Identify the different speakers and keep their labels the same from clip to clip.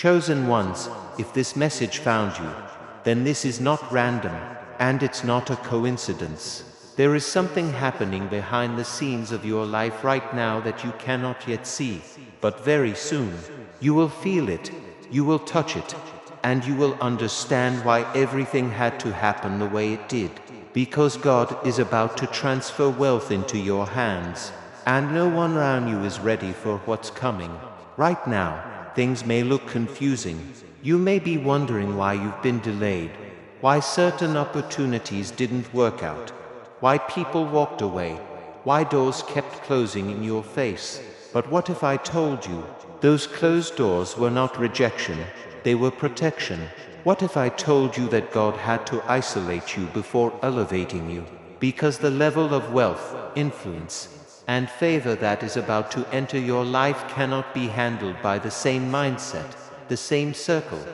Speaker 1: Chosen ones, if this message found you, then this is not random, and it's not a coincidence. There is something happening behind the scenes of your life right now that you cannot yet see, but very soon, you will feel it, you will touch it, and you will understand why everything had to happen the way it did. Because God is about to transfer wealth into your hands, and no one around you is ready for what's coming. Right now, things may look confusing. You may be wondering why you've been delayed, why certain opportunities didn't work out, why people walked away, why doors kept closing in your face. But what if I told you, those closed doors were not rejection, they were protection? What if I told you that God had to isolate you before elevating you? Because the level of wealth, influence, and favor that is about to enter your life cannot be handled by the same mindset, the same circle,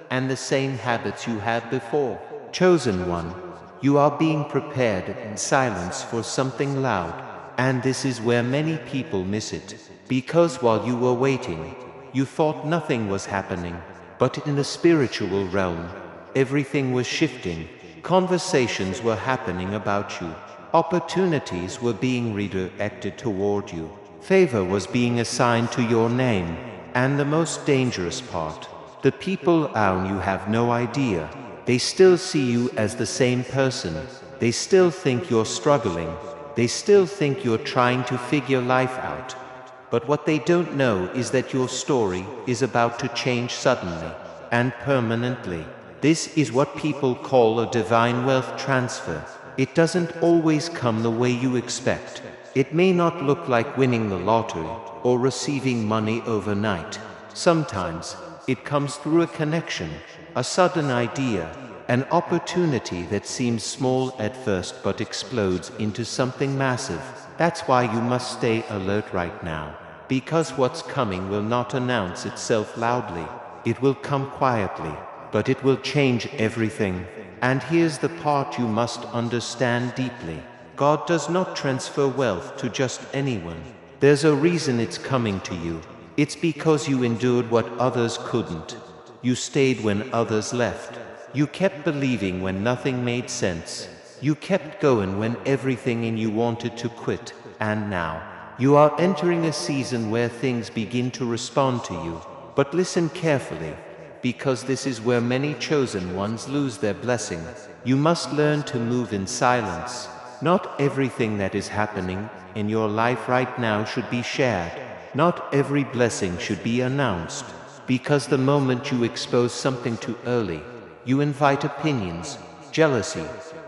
Speaker 1: and the same habits you had before. Chosen one, you are being prepared in silence for something loud, and this is where many people miss it. Because while you were waiting, you thought nothing was happening, but in the spiritual realm, everything was shifting. Conversations were happening about you. Opportunities were being redirected toward you. Favor was being assigned to your name. And the most dangerous part, the people around you have no idea. They still see you as the same person. They still think you're struggling. They still think you're trying to figure life out. But what they don't know is that your story is about to change suddenly and permanently. This is what people call a divine wealth transfer. It doesn't always come the way you expect. It may not look like winning the lottery or receiving money overnight. Sometimes it comes through a connection, a sudden idea, an opportunity that seems small at first but explodes into something massive. That's why you must stay alert right now. Because what's coming will not announce itself loudly. It will come quietly, but it will change everything. And here's the part you must understand deeply. God does not transfer wealth to just anyone. There's a reason it's coming to you. It's because you endured what others couldn't. You stayed when others left. You kept believing when nothing made sense. You kept going when everything in you wanted to quit. And now, you are entering a season where things begin to respond to you. But listen carefully, because this is where many chosen ones lose their blessing. You must learn to move in silence. Not everything that is happening in your life right now should be shared. Not every blessing should be announced. Because the moment you expose something too early, you invite opinions, jealousy,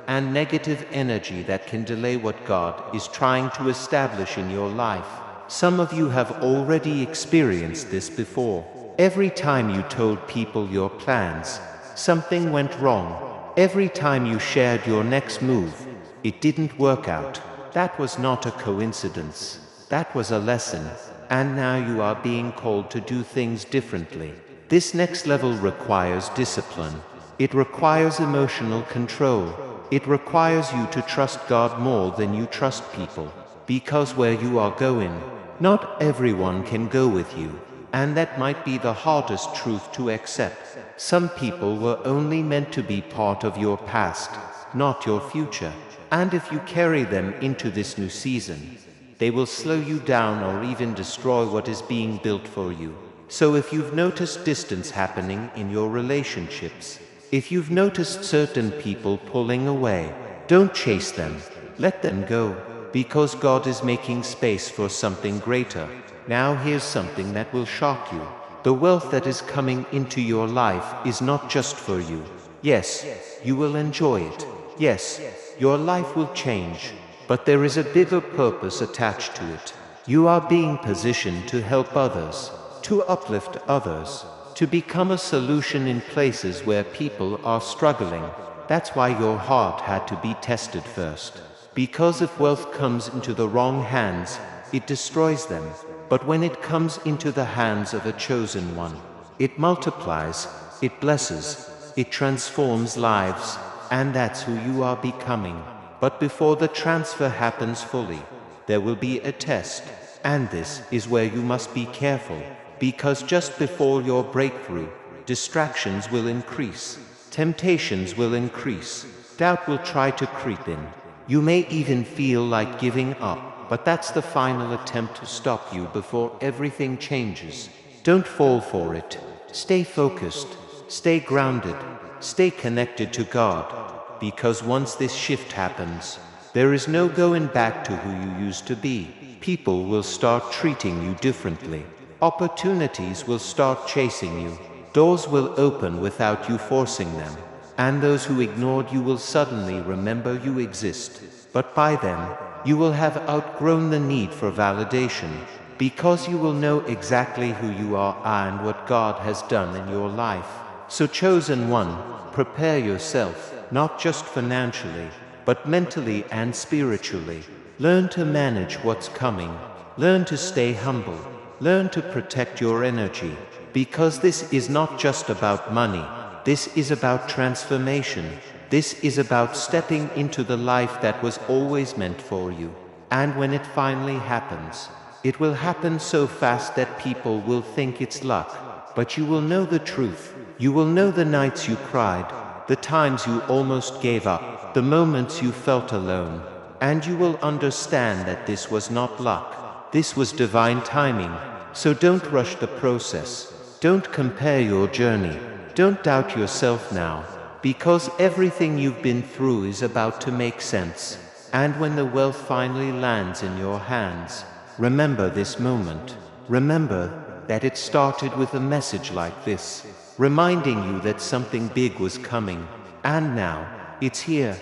Speaker 1: and negative energy that can delay what God is trying to establish in your life. Some of you have already experienced this before. Every time you told people your plans, something went wrong. Every time you shared your next move, it didn't work out. That was not a coincidence. That was a lesson. And now you are being called to do things differently. This next level requires discipline. It requires emotional control. It requires you to trust God more than you trust people. Because where you are going, not everyone can go with you. And that might be the hardest truth to accept. Some people were only meant to be part of your past, not your future. And if you carry them into this new season, they will slow you down or even destroy what is being built for you. So if you've noticed distance happening in your relationships, if you've noticed certain people pulling away, don't chase them. Let them go, because God is making space for something greater. Now here's something that will shock you. The wealth that is coming into your life is not just for you. Yes, you will enjoy it. Yes, your life will change. But there is a bigger purpose attached to it. You are being positioned to help others, to uplift others, to become a solution in places where people are struggling. That's why your heart had to be tested first. Because if wealth comes into the wrong hands, it destroys them. But when it comes into the hands of a chosen one, it multiplies, it blesses, it transforms lives, and that's who you are becoming. But before the transfer happens fully, there will be a test. And this is where you must be careful. because just before your breakthrough, distractions will increase, temptations will increase, doubt will try to creep in. You may even feel like giving up, but that's the final attempt to stop you before everything changes. Don't fall for it. Stay focused, stay grounded, stay connected to God, because once this shift happens, there is no going back to who you used to be. People will start treating you differently. Opportunities will start chasing you. Doors will open without you forcing them. And those who ignored you will suddenly remember you exist. But by then, you will have outgrown the need for validation, because you will know exactly who you are and what God has done in your life. So, chosen one, prepare yourself, not just financially, but mentally and spiritually. Learn to manage what's coming. Learn to stay humble. Learn to protect your energy, because this is not just about money. This is about transformation. This is about stepping into the life that was always meant for you. And when it finally happens, it will happen so fast that people will think it's luck. But you will know the truth. You will know the nights you cried, the times you almost gave up, the moments you felt alone. And you will understand that this was not luck. This was divine timing. So don't rush the process. Don't compare your journey. Don't doubt yourself now, because everything you've been through is about to make sense. And when the wealth finally lands in your hands, remember this moment. Remember that it started with a message like this, reminding you that something big was coming. And now, it's here.